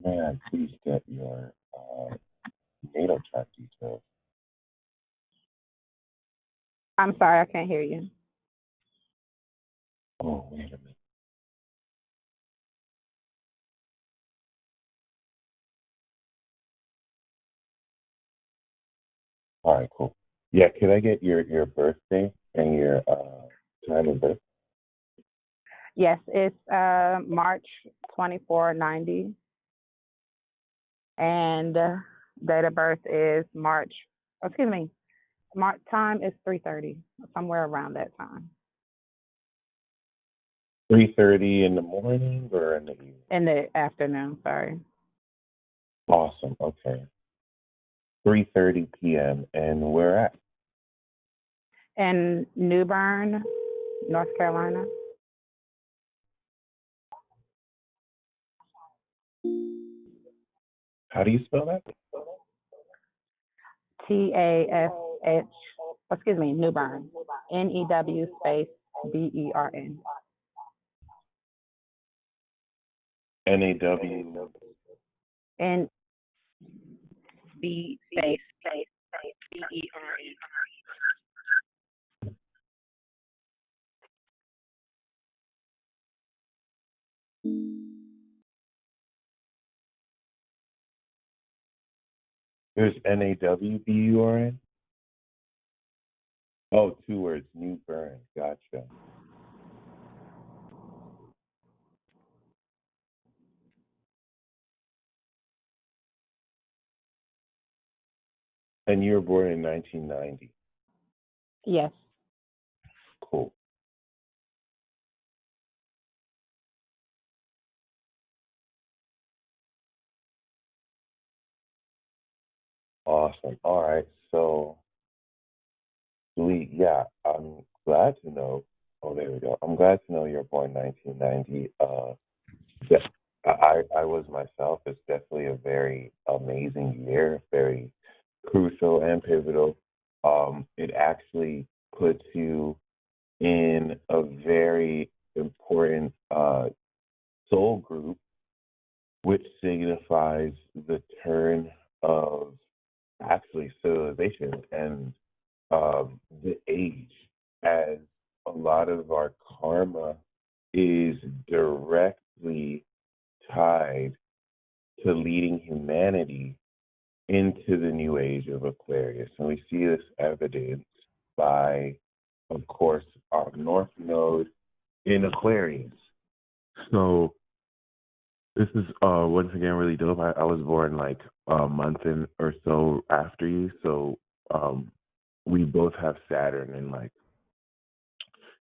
May I please get your natal chart details? I'm sorry, I can't hear you. Oh, wait a minute. All right, cool. Yeah, could I get your birthday and your time of birth? Yes, it's March 2490, and date of birth is March time is 3:30, somewhere around that time. 3:30 in the morning or in the evening? In the afternoon, sorry. Awesome. Okay. 3:30 p.m. and where at? In New Bern, North Carolina. How do you spell that? TASH, New Bern. NEW space BERN. NAW. NB space BERN. There's NAWBURN? Oh, two words, New Bern. Gotcha. And you were born in 1990. Yes. Cool. Awesome. All right. So, yeah, I'm glad to know. Oh, there we go. I'm glad to know you're born 1990. Yeah, I was myself. It's definitely a very amazing year, very crucial and pivotal. It actually puts you in a very important soul group, which signifies the turn of actually civilization and the age, as a lot of our karma is directly tied to leading humanity into the new age of Aquarius. And we see this evidenced by, of course, our North Node in Aquarius. So this is once again really dope. I was born like a month or so after you, so we both have Saturn in like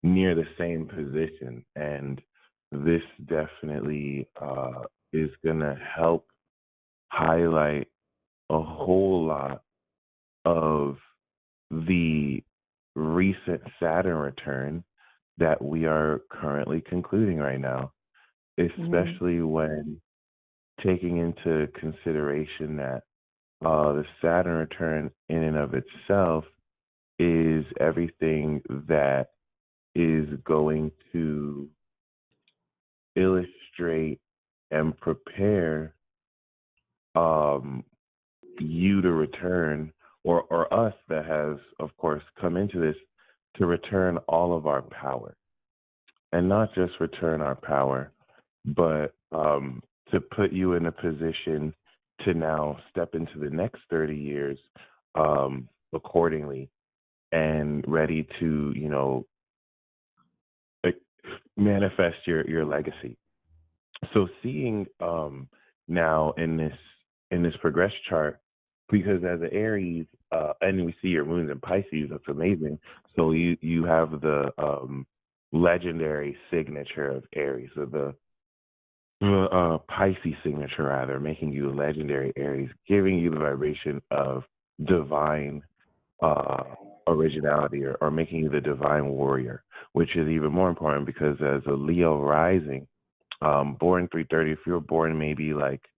near the same position, and this definitely is gonna help highlight a whole lot of the recent Saturn return that we are currently concluding right now, especially when taking into consideration that the Saturn return in and of itself is everything that is going to illustrate and prepare you to return, or us that has, of course, come into this to return all of our power. And not just return our power, but to put you in a position to now step into the next 30 years accordingly and ready to, like, manifest your legacy. So seeing now in this progress chart, because as an Aries, and we see your moons in Pisces, that's amazing. So you have the legendary signature of Aries, so the Pisces signature rather, making you a legendary Aries, giving you the vibration of divine originality, or making you the divine warrior, which is even more important because as a Leo rising, born 3:30, if you were born maybe like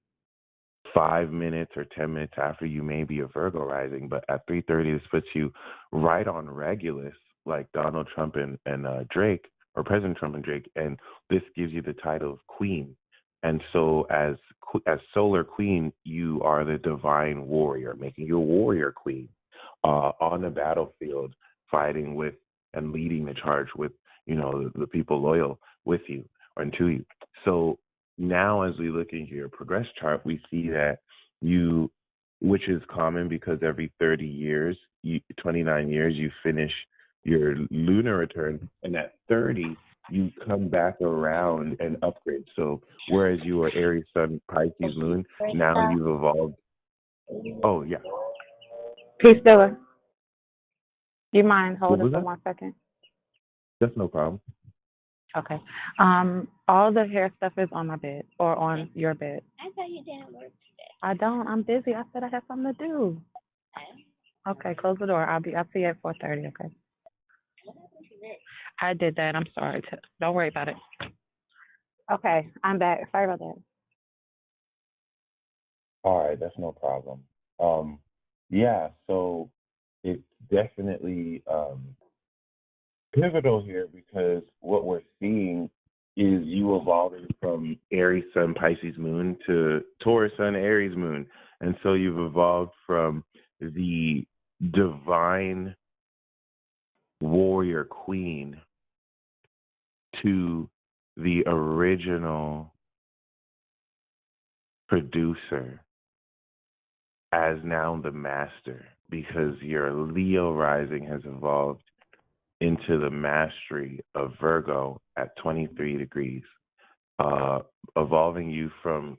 5 minutes or 10 minutes after, you may be a Virgo rising, but at 3:30, this puts you right on Regulus, like Donald Trump and Drake, or President Trump and Drake, and this gives you the title of Queen. And so as solar queen, you are the divine warrior, making you a warrior queen on the battlefield, fighting with and leading the charge with, the people loyal with you and to you. So now as we look into your progress chart, we see that you, which is common because every 30 years, 29 years, you finish your lunar return, and at 30, you come back around and upgrade. So whereas you are Aries Sun, Pisces Moon, now you've evolved. Oh yeah, Peace, Dilla. Do you mind what holding was for that? 1 second? That's no problem. Okay. All the hair stuff is on my bed or on your bed. I thought you didn't work today. I don't. I'm busy. I said I have something to do. Okay, close the door. I'll see you at 4:30. Okay. What happened to Rick? I did that. I'm sorry. Don't worry about it. Okay, I'm back. Sorry about that. All right, that's no problem. Yeah, so it's definitely pivotal here because what we're seeing is you evolving from Aries Sun, Pisces Moon to Taurus Sun, Aries Moon. And so you've evolved from the divine warrior queen to the original producer as now the master because your Leo rising has evolved into the mastery of Virgo at 23 degrees, evolving you from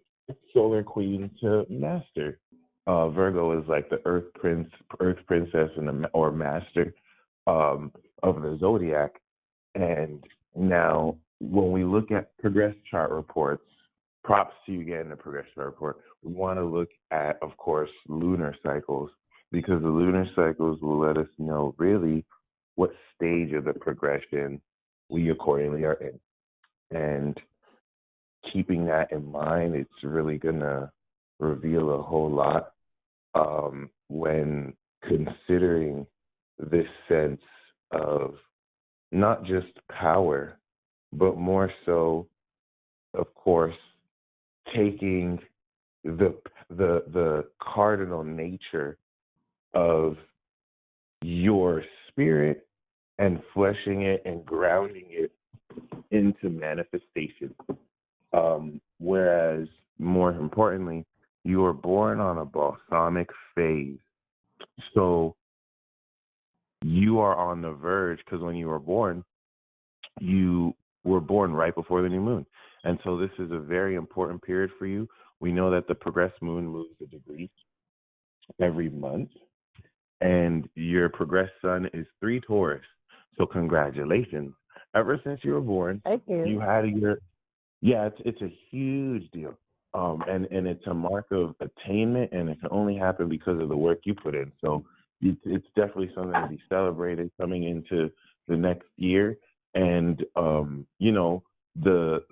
solar queen to master. Virgo is like the earth princess, or master of the zodiac. And now, when we look at progress chart reports, props to you getting the progress chart report. We want to look at, of course, lunar cycles because the lunar cycles will let us know really what stage of the progression we accordingly are in. And keeping that in mind, it's really going to reveal a whole lot when considering this sense of not just power, but more so, of course, taking the cardinal nature of your spirit and fleshing it and grounding it into manifestation. Whereas, more importantly, you were born on a balsamic phase. So you are on the verge because when you were born right before the new moon. And so this is a very important period for you. We know that the progressed moon moves a degree every month, and your progressed sun is 3 Taurus. So congratulations. Ever since you were born, Thank you. you had it's a huge deal. And it's a mark of attainment, and it can only happen because of the work you put in. So it's definitely something to be celebrated coming into the next year. And the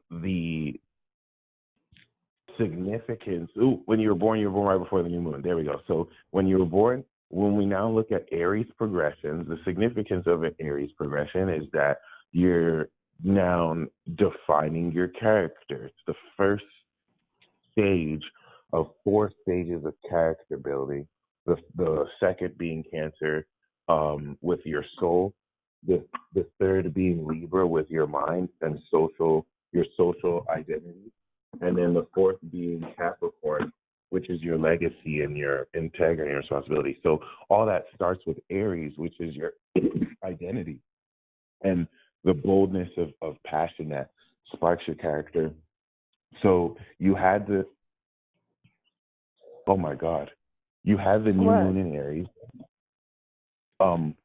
significance. When you were born right before the new moon. There we go. So when you were born, when we now look at Aries progressions, the significance of an Aries progression is that you're now defining your character. It's the first stage of 4 stages of character building. The second being Cancer, with your soul. The third being Libra with your mind and your social identity, and then the fourth being Capricorn, which is your legacy and your integrity and responsibility. So all that starts with Aries, which is your identity and the boldness of passion that sparks your character. So you had oh my God, you had the new What? moon in Aries. Um,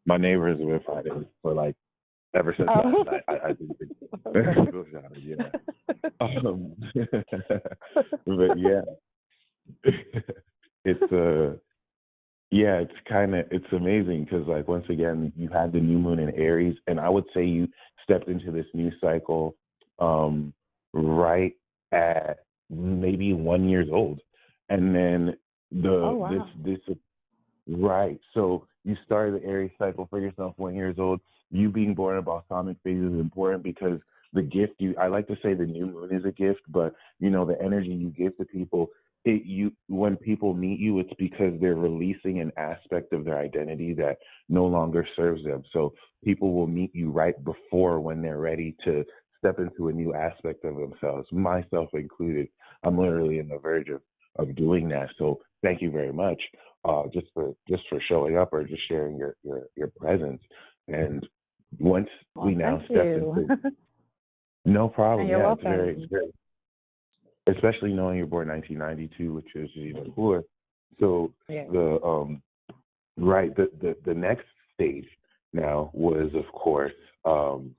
my neighbors have been fighting for like ever since last night. I think yeah. But yeah, it's it's amazing because like once again you had the new moon in Aries, and I would say you stepped into this new cycle right at maybe 1 year old, and then Oh wow. this right. So you started the Aries cycle for yourself 1 year old. you being born in a balsamic phase is important because the gift I like to say the new moon is a gift, but the energy you give to people, when people meet you, it's because they're releasing an aspect of their identity that no longer serves them. So people will meet you right before when they're ready to step into a new aspect of themselves, myself included. I'm literally in the verge of doing that. So thank you very much, just for showing up or just sharing your presence. And once we now thank step you. into, no problem. And you're Yeah, welcome. it's very, especially knowing you're born 1992, which is even cooler. So Yeah. the next stage now was, of course, boom,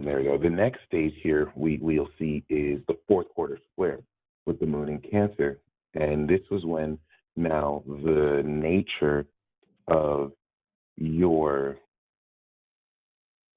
there we go. The next stage here we'll see is the fourth quarter square with the moon in Cancer. And this was when now the nature of your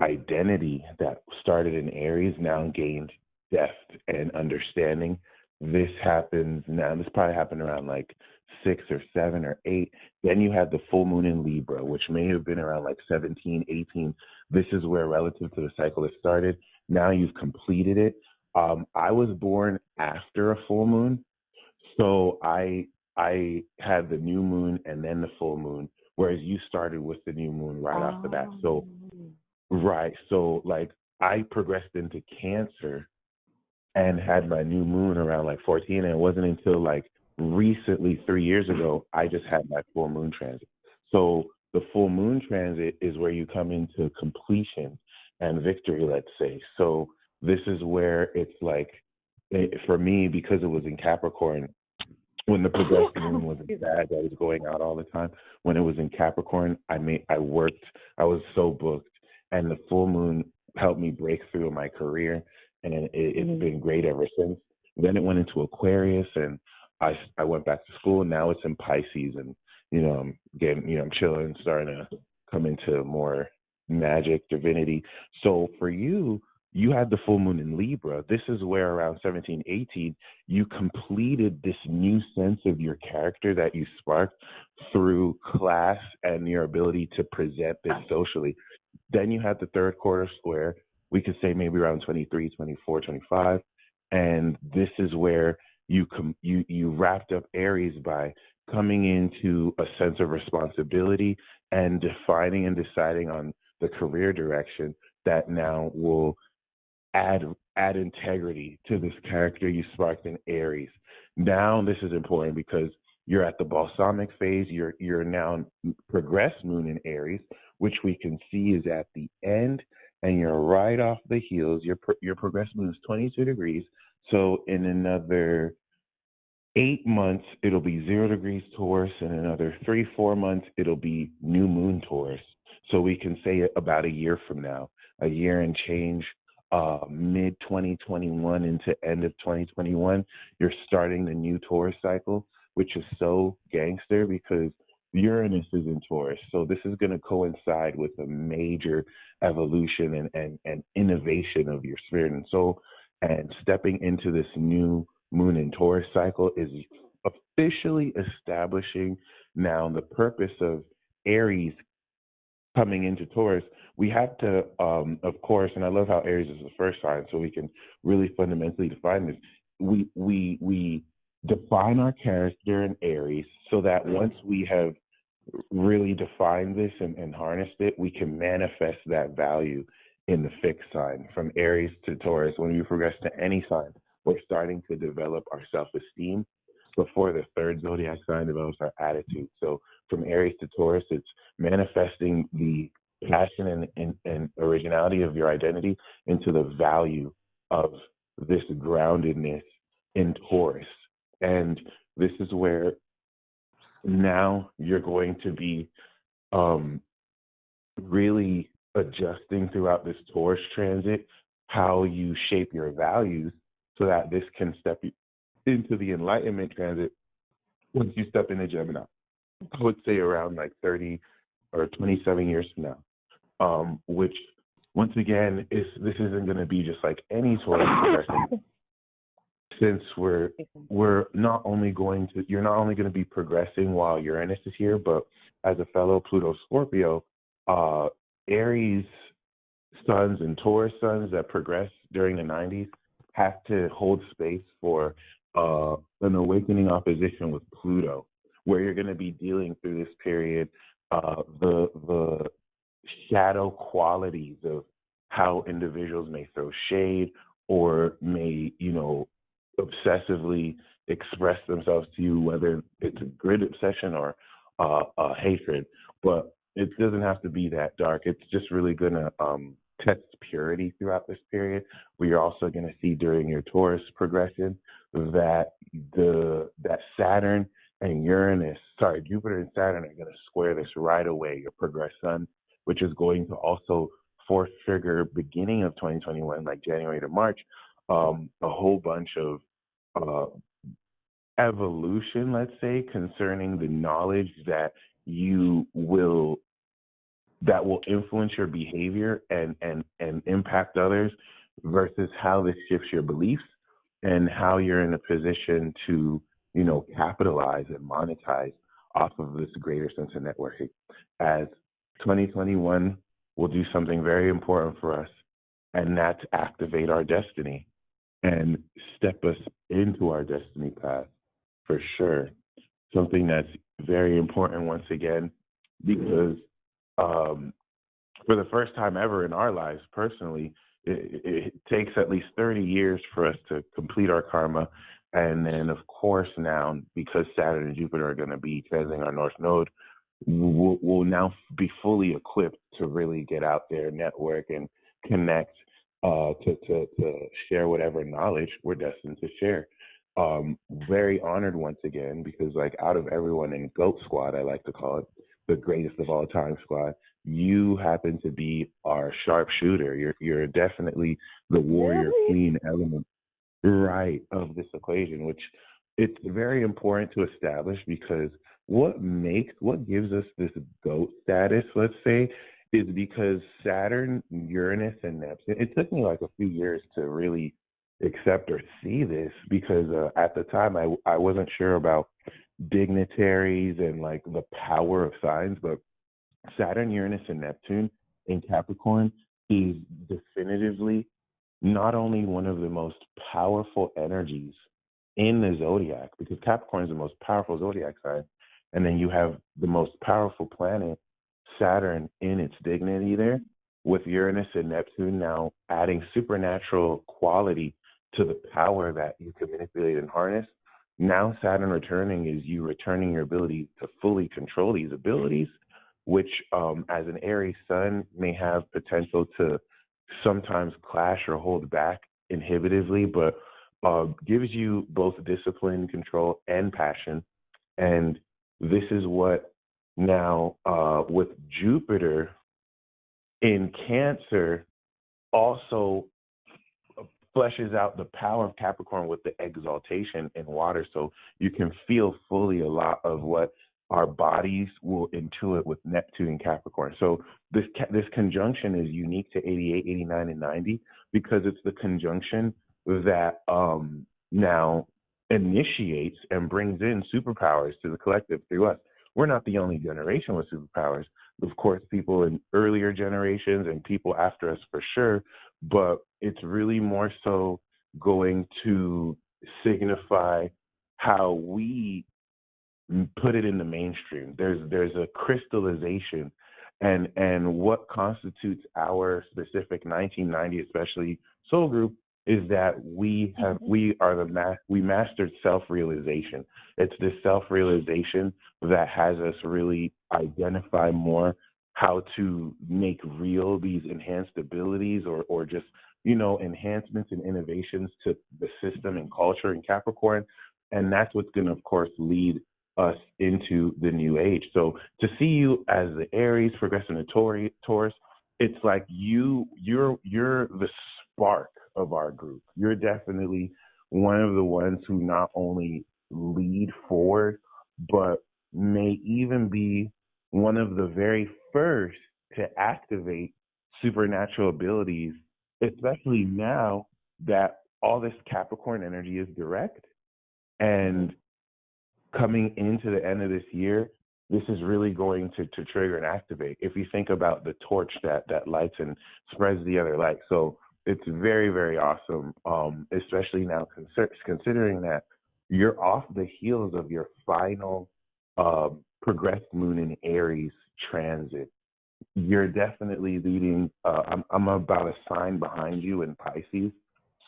identity that started in Aries now gained depth and understanding. This happens now. This probably happened around like 6 or 7 or 8. Then you had the full moon in Libra, which may have been around like 17, 18. This is where, relative to the cycle it started, now you've completed it. I was born after a full moon, so I had the new moon and then the full moon, whereas you started with the new moon right off the bat. So right. So like I progressed into Cancer and had my new moon around like 14, and it wasn't until like recently 3 years ago I just had my full moon transit. So the full moon transit is where you come into completion and victory, let's say. So this is where it's like for me, because it was in Capricorn, when the progressive moon was in Sag, I was going out all the time. When it was in Capricorn, I worked, I was so booked, and the full moon helped me break through in my career, and it's been great ever since. Then it went into Aquarius, and I went back to school. And now it's in Pisces, and I'm getting, I'm chilling, starting to come into more magic, divinity. So for you, you had the full moon in Libra. This is where around 17, 18, you completed this new sense of your character that you sparked through class and your ability to present this socially. Then you had the third quarter square. We could say maybe around 23, 24, 25. And this is where you wrapped up Aries by coming into a sense of responsibility and defining and deciding on the career direction that now will add integrity to this character you sparked in Aries. Now this is important because you're at the balsamic phase. You're now progressed moon in Aries, which we can see is at the end, and you're right off the heels. Your progressed moon is 22 degrees. So in another 8 months, it'll be 0 degrees Taurus, and another 3, 4 months, it'll be new moon Taurus. So we can say about a year from now, a year and change, mid 2021 into end of 2021, you're starting the new Taurus cycle, which is so gangster because Uranus is in Taurus. So this is going to coincide with a major evolution and innovation of your spirit and soul. And stepping into this new moon in Taurus cycle is officially establishing now the purpose of Aries coming into Taurus. We have to, of course, and I love how Aries is the first sign, so we can really fundamentally define this. We define our character in Aries so that once we have really defined this and harnessed it, we can manifest that value in the fixed sign. From Aries to Taurus, when we progress to any sign, we're starting to develop our self-esteem before the third zodiac sign develops our attitude. So from Aries to Taurus, it's manifesting the passion and originality of your identity into the value of this groundedness in Taurus. And this is where now you're going to be really adjusting throughout this Taurus transit how you shape your values so that this can step into the enlightenment transit once you step into Gemini. I would say around like 30 or 27 years from now, which once again, this isn't going to be just like any Taurus progression. Since we're not only going to, you're not only going to be progressing while Uranus is here, but as a fellow Pluto Scorpio, Aries suns and Taurus suns that progress during the 90s have to hold space for an awakening opposition with Pluto, where you're going to be dealing through this period the shadow qualities of how individuals may throw shade or may, obsessively express themselves to you, whether it's a grid obsession or a hatred. But it doesn't have to be that dark. It's just really going to test purity throughout this period. Where you're also going to see during your Taurus progression that Saturn and Jupiter and Saturn are going to square this right away. Your progress sun, which is going to also force trigger beginning of 2021, like January to March, a whole bunch of uh, evolution, let's say, concerning the knowledge that will influence your behavior and impact others versus how this shifts your beliefs and how you're in a position to, capitalize and monetize off of this greater sense of networking. As 2021 will do something very important for us, and that's activate our destiny and step us into our destiny path for sure. Something that's very important once again, because for the first time ever in our lives personally, it takes at least 30 years for us to complete our karma. And then, of course, now, because Saturn and Jupiter are going to be transiting our North Node, we'll now be fully equipped to really get out there, network, and connect to share whatever knowledge we're destined to share. Very honored once again because, like, out of everyone in GOAT Squad, I like to call it the greatest of all time squad, you happen to be our sharpshooter. You're definitely the warrior queen element, right, of this equation, which it's very important to establish because what gives us this GOAT status, let's say, is because Saturn, Uranus, and Neptune. It took me like a few years to really accept or see this because at the time I wasn't sure about dignitaries and like the power of signs, but Saturn, Uranus, and Neptune in Capricorn is definitively not only one of the most powerful energies in the zodiac, because Capricorn is the most powerful zodiac sign, and then you have the most powerful planet, Saturn, in its dignity there, with Uranus and Neptune now adding supernatural quality to the power that you can manipulate and harness. Now Saturn returning is you returning your ability to fully control these abilities, which as an Aries sun may have potential to sometimes clash or hold back inhibitively, but gives you both discipline, control, and passion. And this is what now with Jupiter in Cancer also fleshes out the power of Capricorn with the exaltation in water. So you can feel fully a lot of what our bodies will intuit with Neptune and Capricorn. So this conjunction is unique to 88, 89, and 90 because it's the conjunction that now initiates and brings in superpowers to the collective through us. We're not the only generation with superpowers. Of course, people in earlier generations and people after us for sure, but it's really more so going to signify how we put it in the mainstream. There's a crystallization, and what constitutes our specific 1990, especially soul group, is that we mastered self-realization. It's this self-realization that has us really identify more how to make real these enhanced abilities or just enhancements and innovations to the system and culture in Capricorn, and that's what's going to, of course, lead us into the new age. So to see you as the Aries progressing to Taurus, it's like you're the spark of our group. You're definitely one of the ones who not only lead forward, but may even be one of the very first to activate supernatural abilities, especially now that all this Capricorn energy is direct and coming into the end of this year, this is really going to trigger and activate. If you think about the torch that lights and spreads the other light. So it's very, very awesome, especially now considering that you're off the heels of your final progressed moon in Aries transit. You're definitely leading. I'm about a sign behind you in Pisces,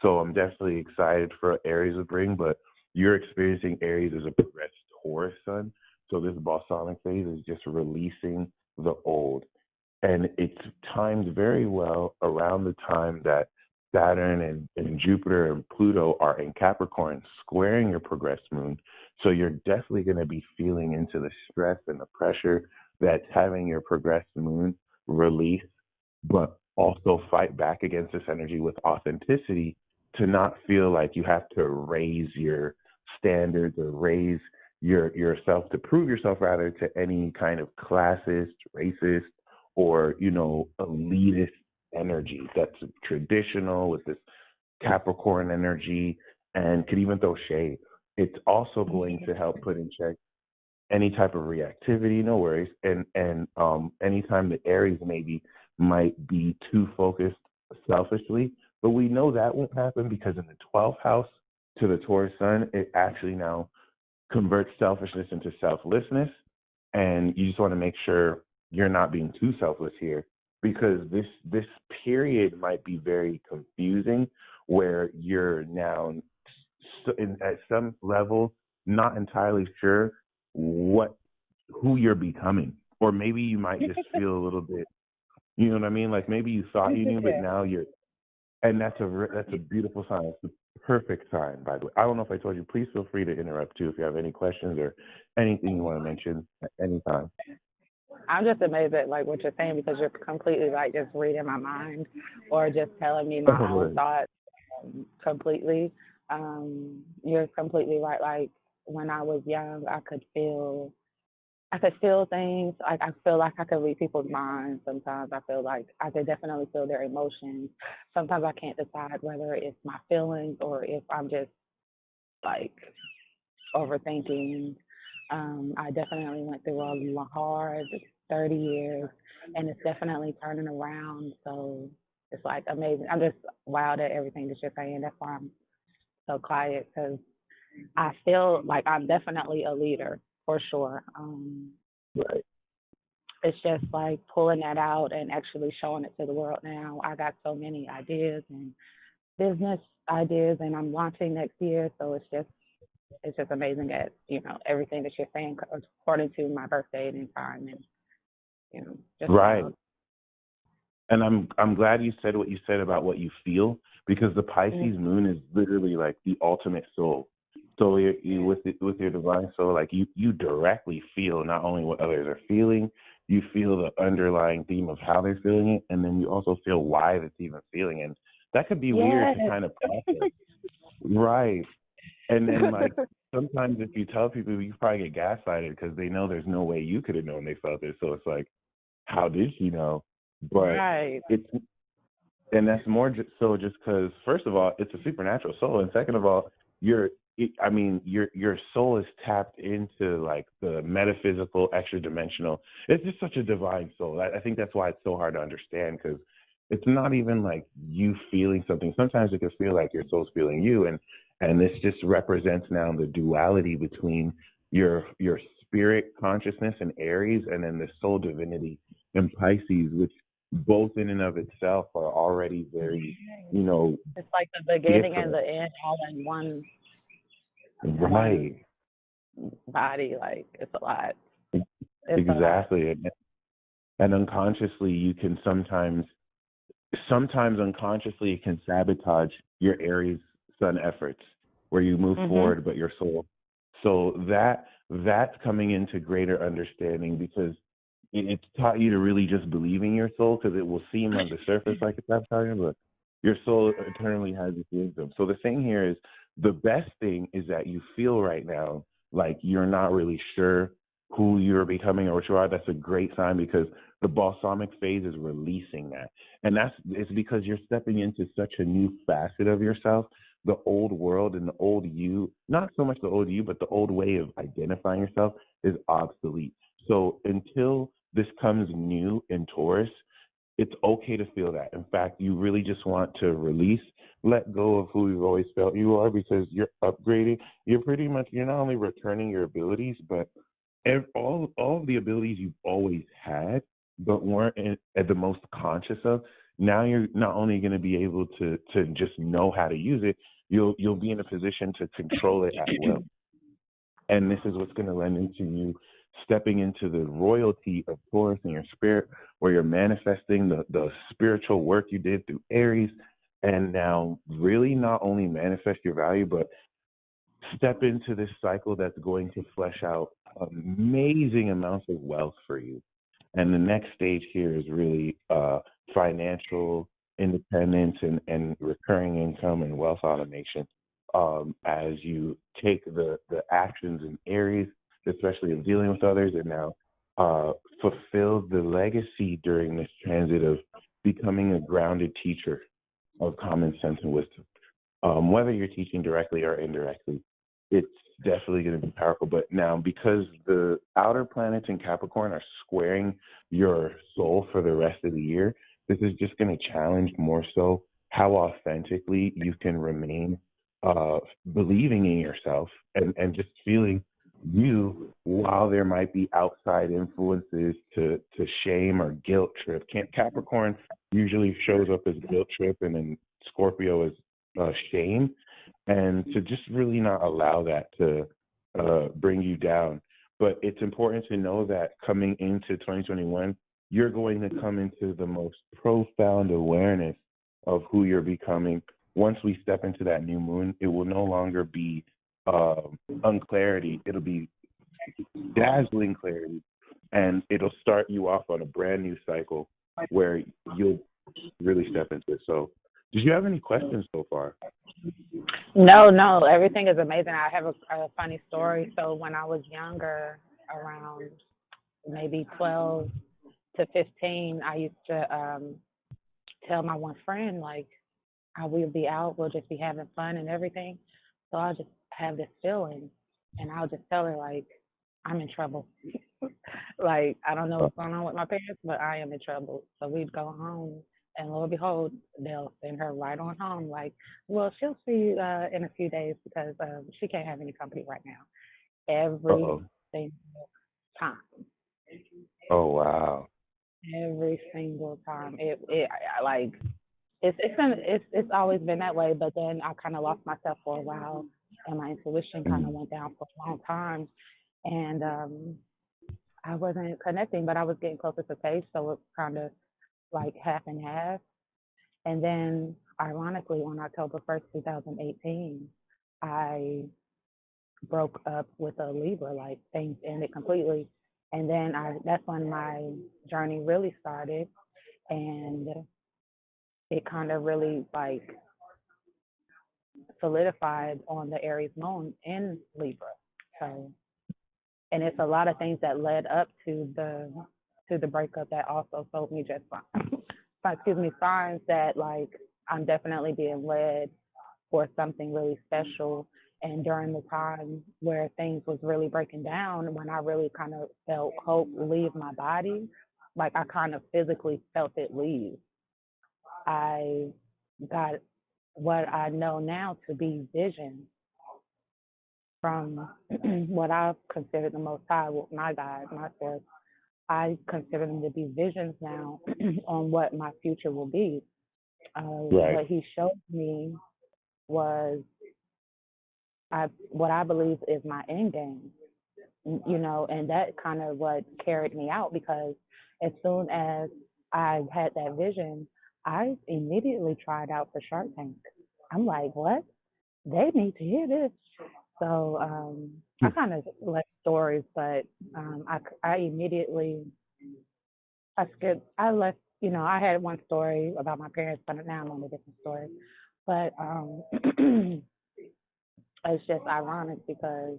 so I'm definitely excited for Aries to bring. But you're experiencing Aries as a progressed Taurus sun, so this balsamic phase is just releasing the old, and it's timed very well around the time that Saturn and Jupiter and Pluto are in Capricorn, squaring your progressed moon. So you're definitely going to be feeling into the stress and the pressure that's having your progressed moon release, but also fight back against this energy with authenticity to not feel like you have to raise your standards or raise yourself to prove yourself rather to any kind of classist, racist, or elitist energy that's traditional with this Capricorn energy and could even throw shade. It's also going to help put in check any type of reactivity, no worries. And anytime the Aries maybe might be too focused selfishly, but we know that won't happen because in the 12th house to the Taurus sun, it actually now converts selfishness into selflessness. And you just want to make sure you're not being too selfless here because this period might be very confusing where you're now at some level not entirely sure who you're becoming, or maybe you might just feel a little bit, you know what I mean, like maybe you thought you knew but now you're, and that's a beautiful sign. It's the perfect sign, by the way. I don't know if I told you. Please feel free to interrupt too if you have any questions or anything you want to mention at any time. I'm just amazed at like what you're saying because you're completely like just reading my mind or just telling me my own thoughts completely. You're completely right. Like when I was young, I could feel things. Like I feel like I could read people's minds. Sometimes I feel like I could definitely feel their emotions. Sometimes I can't decide whether it's my feelings or if I'm just like overthinking. I definitely went through a hard 30 years, and it's definitely turning around. So it's like amazing. I'm just wowed at everything that you're saying. That's why I'm so quiet because I feel like I'm definitely a leader for sure. Right. It's just like pulling that out and actually showing it to the world now. I got so many ideas and business ideas, and I'm launching next year. So it's just amazing at everything that you're saying according to my birth date and time and just right. And I'm glad you said what you said about what you feel because the Pisces moon is literally like the ultimate soul. So you with your divine soul, like you directly feel not only what others are feeling, you feel the underlying theme of how they're feeling it, and then you also feel why it's even feeling. And that could be weird to kind of process. Right. And then, like, sometimes if you tell people, you probably get gaslighted because they know there's no way you could have known they felt it. So it's like, how did she know? But right. and that's more just because, first of all, it's a supernatural soul, and second of all, your soul is tapped into like the metaphysical, extra dimensional. It's just such a divine soul. I think that's why it's so hard to understand because it's not even like you feeling something. Sometimes it can feel like your soul's feeling you, and this just represents now the duality between your spirit consciousness in Aries and then the soul divinity in Pisces, which both in and of itself are already very, it's like the beginning different. and the end all in one body. Like it's a lot. Exactly. And unconsciously you can sometimes unconsciously it can sabotage your Aries sun efforts where you move forward but your soul. So that's coming into greater understanding because it's taught you to really just believe in your soul because it will seem on the surface like it's sabotaging, but your soul eternally has its wisdom. So the thing here is the best thing is that you feel right now like you're not really sure who you're becoming or what you are. That's a great sign because the balsamic phase is releasing that. And it's because you're stepping into such a new facet of yourself. The old world and the old you, not so much the old you, but the old way of identifying yourself is obsolete. So until this comes new in Taurus, it's okay to feel that. In fact, you really just want to release, let go of who you've always felt you are, because you're upgrading. You're not only returning your abilities, but all of the abilities you've always had, but weren't at the most conscious of. Now you're not only going to be able to just know how to use it, you'll be in a position to control it at will. And this is what's going to lend into you stepping into the royalty of Taurus in your spirit, where you're manifesting the spiritual work you did through Aries, and now really not only manifest your value, but step into this cycle that's going to flesh out amazing amounts of wealth for you. And the next stage here is really financial independence and recurring income and wealth automation, as you take the actions in Aries, especially of dealing with others, and now fulfill the legacy during this transit of becoming a grounded teacher of common sense and wisdom. Whether you're teaching directly or indirectly, it's definitely going to be powerful. But now, because the outer planets in Capricorn are squaring your soul for the rest of the year, this is just going to challenge more so how authentically you can remain believing in yourself and just feeling you, while there might be outside influences to shame or guilt trip. Capricorn usually shows up as guilt trip, and then Scorpio is shame, and to just really not allow that to bring you down. But it's important to know that coming into 2021, you're going to come into the most profound awareness of who you're becoming. Once we step into that new moon, it will no longer be unclarity. It'll be dazzling clarity, and it'll start you off on a brand new cycle where you'll really step into it. So, did you have any questions so far? No, everything is amazing. I have a funny story. So when I was younger, around maybe 12 to 15, I used to tell my one friend, like, I will be out, we'll just be having fun and everything. So I'll just have this feeling, and I'll just tell her, like, I'm in trouble. Like, I don't know what's going on with my parents, but I am in trouble. So we'd go home, and lo and behold, they'll send her right on home. Like, well, she'll see you in a few days because she can't have any company right now. Every single time. Oh, wow. Every single time. Like, it's always been that way. But then I kind of lost myself for a while, and my intuition kind of went down for a long time, and I wasn't connecting, but I was getting closer to Paige, so it's kind of like half and half. And then, ironically, on October 1st, 2018, I broke up with a Libra. Like, things ended completely. And then that's when my journey really started. And it kind of really, like, solidified on the Aries moon in Libra. So, and it's a lot of things that led up to the breakup that also told me just signs that, like, I'm definitely being led for something really special. And during the time where things was really breaking down, when I really kind of felt hope leave my body, like, I kind of physically felt it leave. I got what I know now to be vision from what I consider the Most High, my God, my source. I consider them to be visions now on what my future will be. Right. What he showed me was what I believe is my end game, and that kind of what carried me out, because as soon as I had that vision, I immediately tried out for Shark Tank. I'm like, what? They need to hear this. So I kind of left stories, but I immediately I left. I had one story about my parents, but now I'm on a different story. But it's just ironic because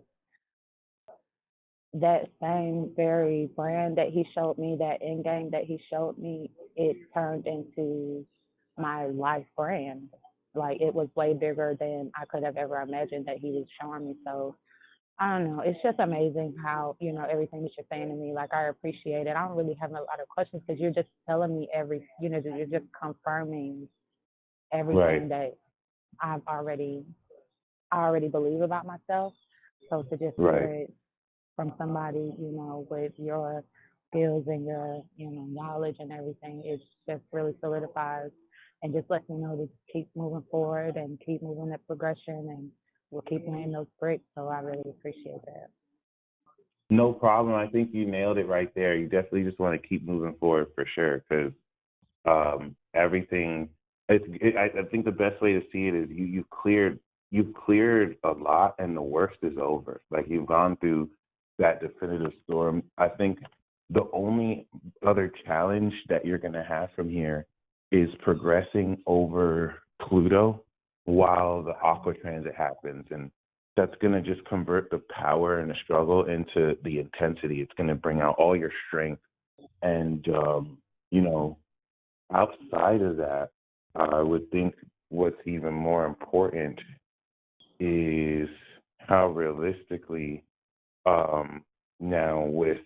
that same very brand that he showed me, that end game that he showed me, it turned into my life brand. Like, it was way bigger than I could have ever imagined that he was showing me. So I don't know. It's just amazing how, everything that you're saying to me, like, I appreciate it. I don't really have a lot of questions because you're just telling me you're just confirming Right, everything that I've already, I already believe about myself. So to just hear right. it from somebody, with your skills and your, knowledge and everything, it just really solidifies and just lets me know to keep moving forward and keep moving that progression and we'll keep laying those bricks. So I really appreciate that. No problem. I think you nailed it right there. You definitely just want to keep moving forward for sure because everything. I think the best way to see it is you've cleared a lot and the worst is over. Like you've gone through that definitive storm. I think the only other challenge that you're going to have from here is progressing over Pluto while the Aqua transit happens, and that's going to just convert the power and the struggle into the intensity. It's going to bring out all your strength and you know outside of that, I would think what's even more important is how realistically, now with,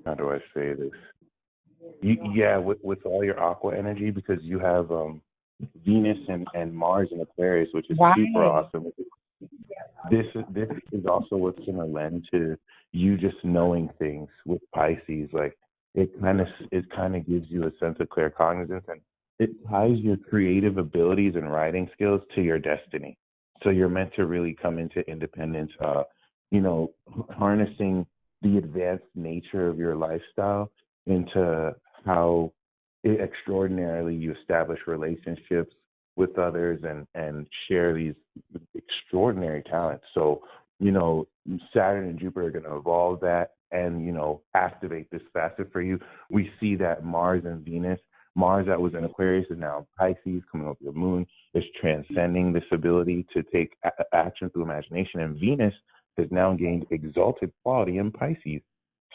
how do I say this? Yeah, with all your aqua energy, because you have Venus and Mars in Aquarius, which is super Right. awesome. This is also what's going to lend to you just knowing things with Pisces. Like it kind of gives you a sense of claircognizance, and it ties your creative abilities and writing skills to your destiny. So you're meant to really come into independence. Harnessing the advanced nature of your lifestyle into how extraordinarily you establish relationships with others and share these extraordinary talents. So, Saturn and Jupiter are going to evolve that and, activate this facet for you. We see that Mars and Venus, Mars that was in Aquarius is now in Pisces, coming up the moon, is transcending this ability to take action through imagination. And Venus has now gained exalted quality in Pisces.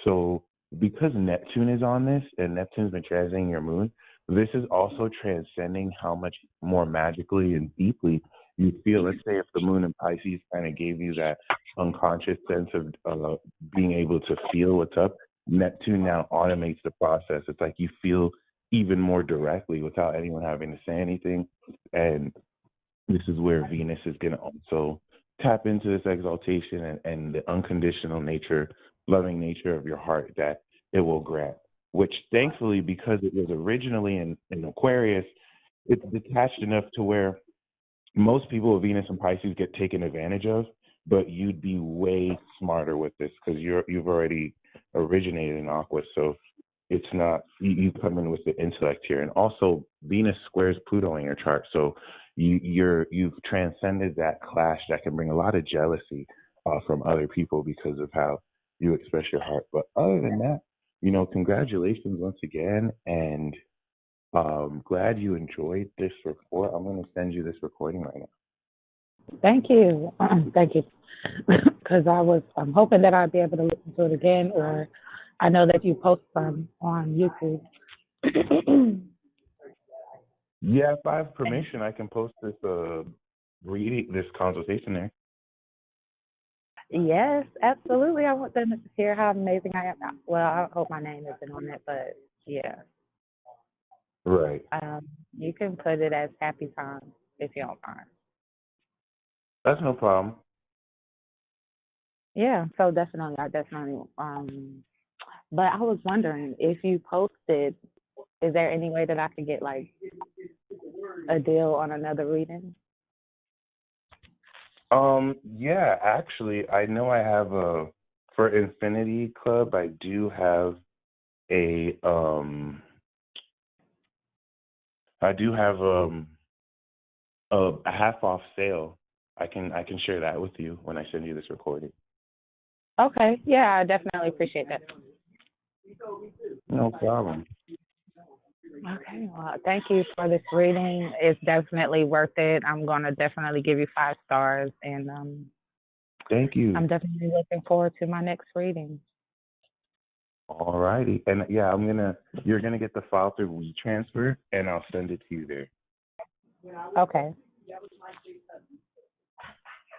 So because Neptune is on this and Neptune's been transiting your moon, this is also transcending how much more magically and deeply you feel. Let's say if the moon in Pisces kind of gave you that unconscious sense of being able to feel what's up, Neptune now automates the process. It's like you feel even more directly without anyone having to say anything. And this is where Venus is going to also tap into this exaltation and the unconditional nature, loving nature of your heart that it will grant. Which thankfully, because it was originally in Aquarius, it's detached enough to where most people with Venus and Pisces get taken advantage of, but you'd be way smarter with this because you've already originated in Aqua. So it's not you come in with the intellect here, and also Venus squares Pluto in your chart, so you've transcended that clash that can bring a lot of jealousy from other people because of how you express your heart. But other than that, congratulations once again, and glad you enjoyed this report. I'm going to send you this recording right now. Thank you. Thank you. Because I'm hoping that I'll be able to listen to it again, or I know that you post some on YouTube. Yeah, if I have permission, I can post this reading, this consultation there. Yes, absolutely. I want them to hear how amazing I am. Well, I hope my name isn't on it, but yeah. Right. You can put it as happy times if you don't mind. That's no problem. Yeah, so definitely, but I was wondering if you posted, is there any way that I could get like a deal on another reading? Yeah, actually, I know I have for Infinity Club, I do have a I do have a half off sale. I can share that with you when I send you this recording. Okay, yeah, I definitely appreciate that. No problem. Okay, well, thank you for this reading. It's definitely worth it. I'm gonna definitely give you 5 stars, and Thank you. I'm definitely looking forward to my next reading. All righty. And yeah, you're gonna get the file through WeTransfer and I'll send it to you there. Okay.